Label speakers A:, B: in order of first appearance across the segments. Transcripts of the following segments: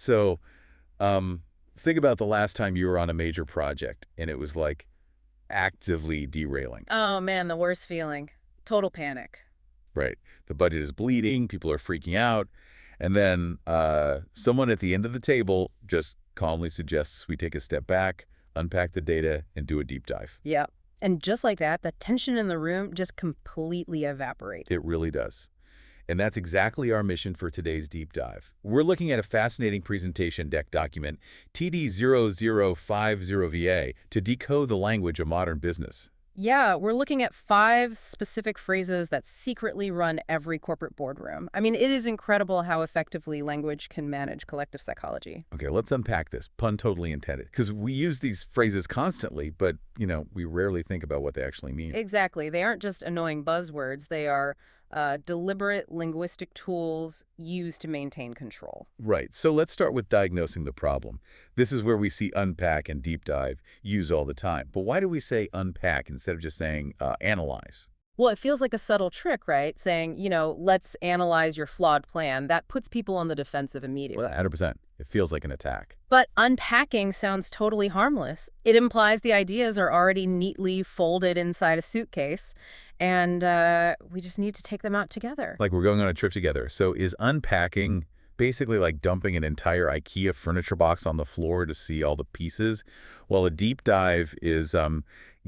A: So think about the last time you were on a major project and it was like actively derailing.
B: Oh man, the worst feeling. Total panic.
A: Right. The budget is bleeding, people are freaking out, and then someone at the end of the table just calmly suggests we take a step back, unpack the data, and do a deep dive.
B: Yep. And just like that, the tension in the room just completely evaporates.
A: It really does. And that's exactly our mission for today's deep dive. We're looking at a fascinating presentation deck document, TD0050VA, to decode the language of modern business.
B: Yeah, we're looking at 5 specific phrases that secretly run every corporate boardroom. I mean, it is incredible how effectively language can manage collective psychology.
A: Okay, let's unpack this, pun totally intended, because we use these phrases constantly, but, we rarely think about what they actually mean.
B: Exactly. They aren't just annoying buzzwords. They are deliberate linguistic tools used to maintain control.
A: Right, so let's start with diagnosing the problem. This is where we see unpack and deep dive used all the time. But why do we say unpack instead of just saying analyze?
B: Well, it feels like a subtle trick, right? Saying, let's analyze your flawed plan. That puts people on the defensive immediately.
A: Well, 100%. It feels like an attack.
B: But unpacking sounds totally harmless. It implies the ideas are already neatly folded inside a suitcase, and we just need to take them out together.
A: Like we're going on a trip together. So is unpacking basically like dumping an entire IKEA furniture box on the floor to see all the pieces? While a deep dive is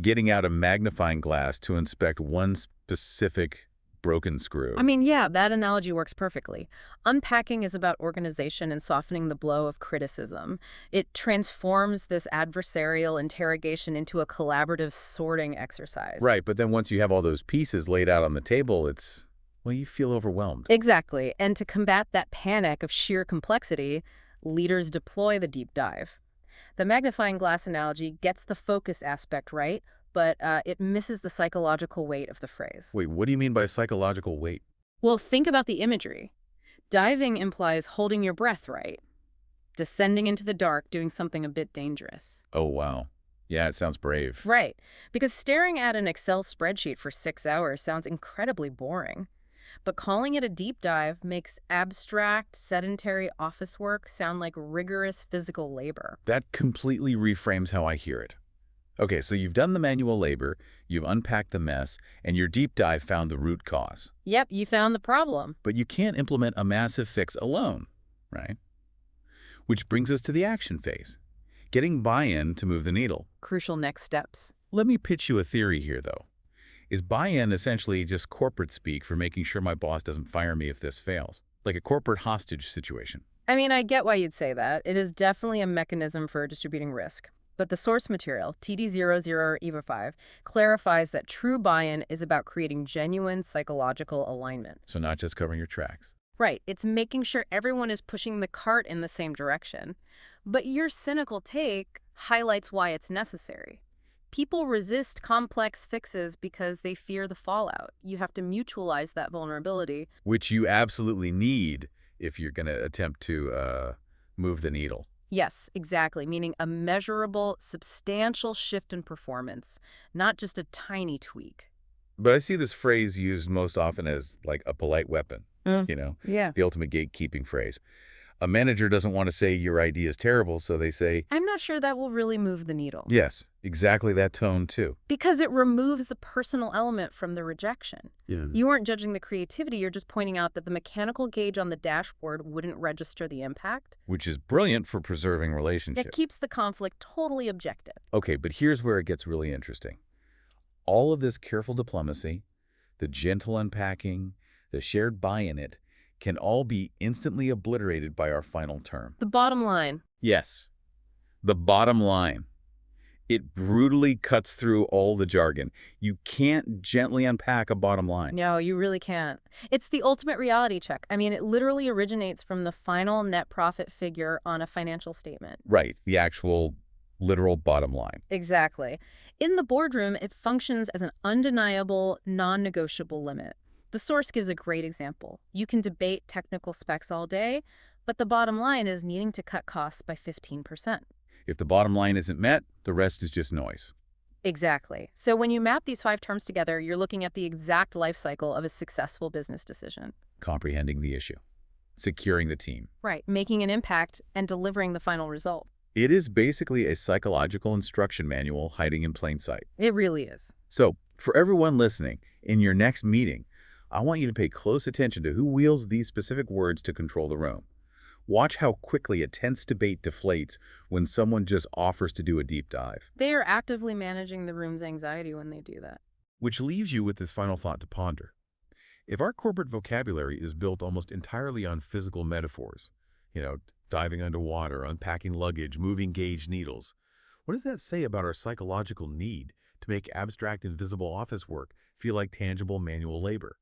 A: getting out a magnifying glass to inspect one specific broken screw.
B: I mean, yeah, that analogy works perfectly. Unpacking is about organization and softening the blow of criticism. It transforms this adversarial interrogation into a collaborative sorting exercise.
A: Right, but then once you have all those pieces laid out on the table, well, you feel overwhelmed.
B: Exactly. And to combat that panic of sheer complexity, leaders deploy the deep dive. The magnifying glass analogy gets the focus aspect right, but it misses the psychological weight of the phrase.
A: Wait, what do you mean by psychological weight?
B: Well, think about the imagery. Diving implies holding your breath, right? Descending into the dark, doing something a bit dangerous.
A: Oh, wow. Yeah, it sounds brave.
B: Right, because staring at an Excel spreadsheet for 6 hours sounds incredibly boring. But calling it a deep dive makes abstract, sedentary office work sound like rigorous physical labor.
A: That completely reframes how I hear it. Okay, so you've done the manual labor, you've unpacked the mess, and your deep dive found the root cause.
B: Yep, you found the problem.
A: But you can't implement a massive fix alone, right? Which brings us to the action phase, getting buy-in to move the needle.
B: Crucial next steps.
A: Let me pitch you a theory here, though. Is buy-in essentially just corporate speak for making sure my boss doesn't fire me if this fails? Like a corporate hostage situation.
B: I mean, I get why you'd say that. It is definitely a mechanism for distributing risk. But the source material, TD0050, clarifies that true buy-in is about creating genuine psychological alignment.
A: So not just covering your tracks.
B: Right, it's making sure everyone is pushing the cart in the same direction. But your cynical take highlights why it's necessary. People resist complex fixes because they fear the fallout. You have to mutualize that vulnerability.
A: Which you absolutely need if you're going to attempt to move the needle.
B: Yes, exactly, meaning a measurable, substantial shift in performance, not just a tiny tweak.
A: But I see this phrase used most often as like a polite weapon,
B: Yeah.
A: the ultimate gatekeeping phrase. A manager doesn't want to say your idea is terrible, so they say,
B: I'm not sure that will really move the needle.
A: yes, exactly that tone too.
B: Because it removes the personal element from the rejection.
A: Yeah.
B: You aren't judging the creativity, you're just pointing out that the mechanical gauge on the dashboard wouldn't register the impact.
A: Which is brilliant for preserving
B: That
A: relationships.
B: keeps the conflict totally objective.
A: Okay, but here's where it gets really interesting. All of this careful diplomacy, the gentle unpacking, the shared buy-in it, can all be instantly obliterated by our final term.
B: The bottom line.
A: Yes, the bottom line. It brutally cuts through all the jargon. You can't gently unpack a bottom line.
B: No, you really can't. It's the ultimate reality check. I mean, it literally originates from the final net profit figure on a financial statement.
A: Right, the actual literal bottom line.
B: Exactly. In the boardroom, it functions as an undeniable, non-negotiable limit. The source gives a great example. You can debate technical specs all day, but the bottom line is needing to cut costs by 15%.
A: If the bottom line isn't met, the rest is just noise.
B: Exactly. So when you map these 5 terms together, you're looking at the exact life cycle of a successful business decision.
A: Comprehending the issue. securing the team.
B: Right, making an impact and delivering the final result.
A: It is basically a psychological instruction manual hiding in plain sight.
B: It really is.
A: So, for everyone listening, in your next meeting, I want you to pay close attention to who wields these specific words to control the room. Watch how quickly a tense debate deflates when someone just offers to do a deep dive.
B: They are actively managing the room's anxiety when they do that.
C: Which leaves you with this final thought to ponder. If our corporate vocabulary is built almost entirely on physical metaphors, diving underwater, unpacking luggage, moving gauge needles, what does that say about our psychological need to make abstract invisible office work feel like tangible manual labor?